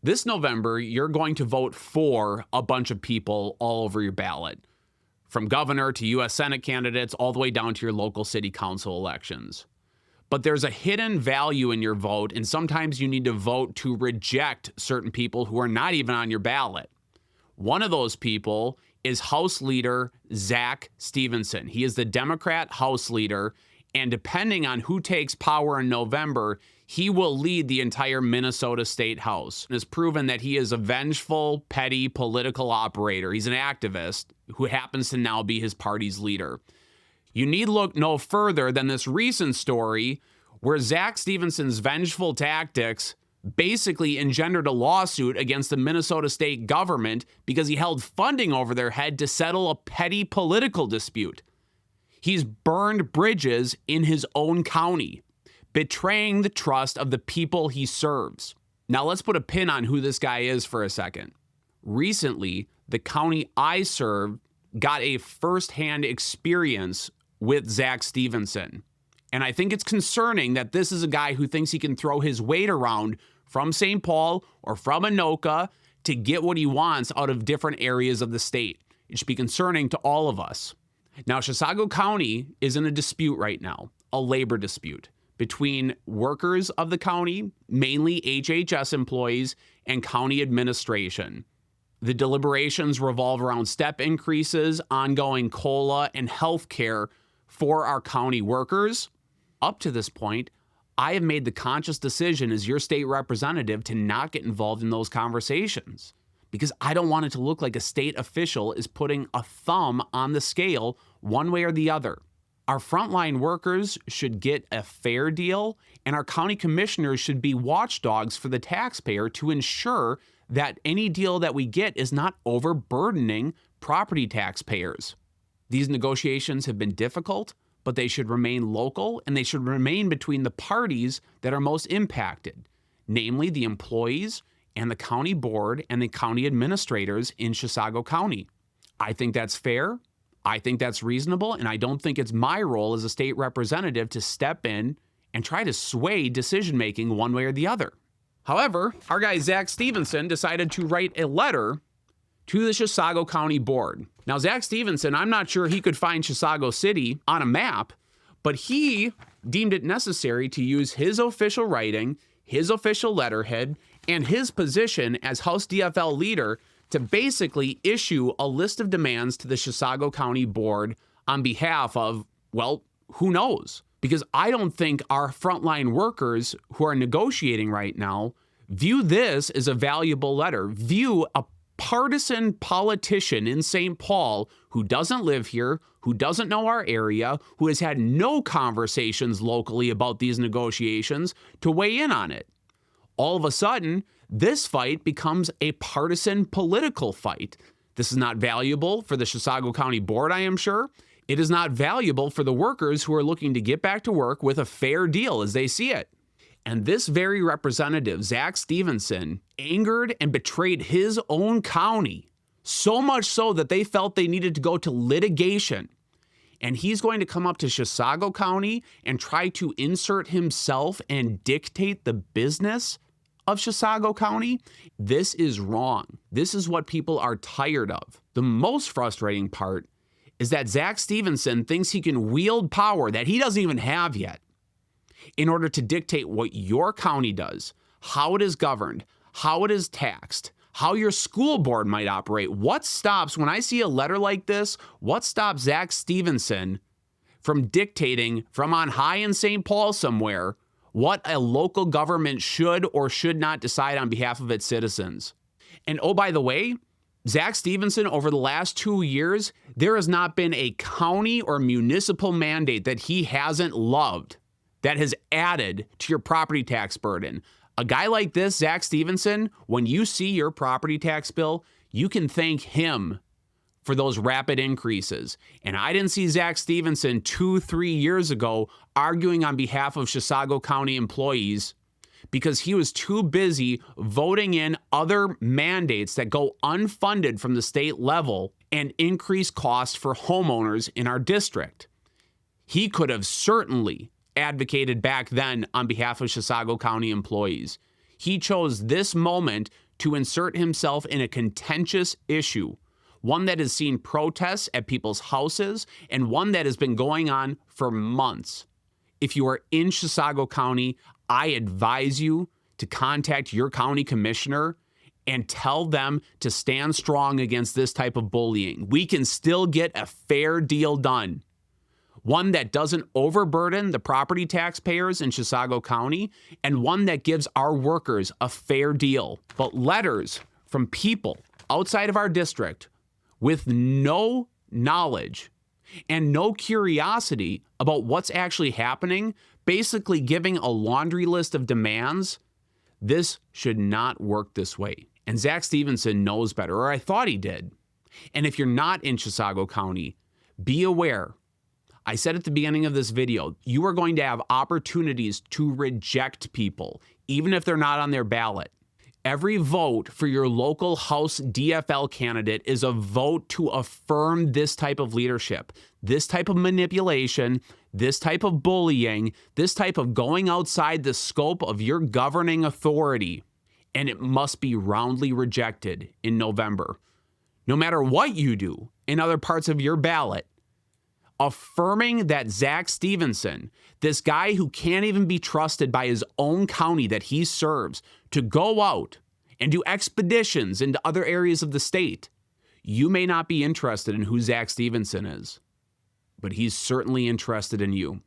This November, you're going to vote for a bunch of people all over your ballot, from governor to U.S. Senate candidates, all the way down to your local city council elections. But there's a hidden value in your vote, and sometimes you need to vote to reject certain people who are not even on your ballot. One of those people is House Leader Zack Stephenson. He is the Democrat House Leader, and depending on who takes power in November, he will lead the entire Minnesota State House. It has proven that he is a vengeful, petty political operator. He's an activist who happens to now be his party's leader. You need look no further than this recent story where Zack Stephenson's vengeful tactics basically engendered a lawsuit against the Minnesota state government because he held funding over their head to settle a petty political dispute. He's burned bridges in his own county, betraying the trust of the people he serves. Now let's put a pin on who this guy is for a second. Recently, the county I serve got a firsthand experience with Zack Stephenson. And I think it's concerning that this is a guy who thinks he can throw his weight around from St. Paul or from Anoka to get what he wants out of different areas of the state. It should be concerning to all of us. Now, Chisago County is in a dispute right now, a labor dispute between workers of the county, mainly HHS employees, and county administration. The deliberations revolve around step increases, ongoing COLA, and health care for our county workers. Up to this point, I have made the conscious decision as your state representative to not get involved in those conversations because I don't want it to look like a state official is putting a thumb on the scale one way or the other. Our frontline workers should get a fair deal, and our county commissioners should be watchdogs for the taxpayer to ensure that any deal that we get is not overburdening property taxpayers. These negotiations have been difficult, but they should remain local and they should remain between the parties that are most impacted, namely the employees and the county board and the county administrators in Chisago County. I think that's fair. I think that's reasonable, and I don't think it's my role as a state representative to step in and try to sway decision-making one way or the other. However, our guy Zack Stephenson decided to write a letter to the Chisago County Board. Now, Zack Stephenson, I'm not sure he could find Chisago City on a map, but he deemed it necessary to use his official writing, his official letterhead, and his position as House DFL leader to basically issue a list of demands to the Chisago County Board on behalf of, well, who knows? Because I don't think our frontline workers who are negotiating right now view this as a valuable letter, view a partisan politician in St. Paul who doesn't live here, who doesn't know our area, who has had no conversations locally about these negotiations to weigh in on it. All of a sudden, this fight becomes a partisan political fight. This is not valuable for the Chisago County Board, I am sure. It is not valuable for the workers who are looking to get back to work with a fair deal as they see it. And this very representative, Zack Stephenson, angered and betrayed his own county, so much so that they felt they needed to go to litigation. And he's going to come up to Chisago County and try to insert himself and dictate the business of Chisago County. This is wrong. This is what people are tired of. The most frustrating part is that Zack Stephenson thinks he can wield power that he doesn't even have yet in order to dictate what your county does, how it is governed, how it is taxed, how your school board might operate. What stops, when I see a letter like this, what stops Zack Stephenson from dictating from on high in St. Paul somewhere what a local government should or should not decide on behalf of its citizens? And oh, by the way, Zack Stephenson, over the last 2 years, there has not been a county or municipal mandate that he hasn't loved that has added to your property tax burden. A guy like this, Zack Stephenson, when you see your property tax bill, you can thank him for those rapid increases. And I didn't see Zack Stephenson 2-3 years ago arguing on behalf of Chisago County employees because he was too busy voting in other mandates that go unfunded from the state level and increase costs for homeowners in our district. He could have certainly advocated back then on behalf of Chisago County employees. He chose this moment to insert himself in a contentious issue, one that has seen protests at people's houses and one that has been going on for months. If you are in Chisago County, I advise you to contact your county commissioner and tell them to stand strong against this type of bullying. We can still get a fair deal done. One that doesn't overburden the property taxpayers in Chisago County, and one that gives our workers a fair deal. But letters from people outside of our district with no knowledge and no curiosity about what's actually happening, basically giving a laundry list of demands, this should not work this way. And Zack Stephenson knows better, or I thought he did. And if you're not in Chisago County, be aware. I said at the beginning of this video, you are going to have opportunities to reject people, even if they're not on their ballot. Every vote for your local House DFL candidate is a vote to affirm this type of leadership, this type of manipulation, this type of bullying, this type of going outside the scope of your governing authority. And it must be roundly rejected in November. No matter what you do in other parts of your ballot, affirming that Zack Stephenson, this guy who can't even be trusted by his own county that he serves, to go out and do expeditions into other areas of the state. You may not be interested in who Zack Stephenson is, but he's certainly interested in you.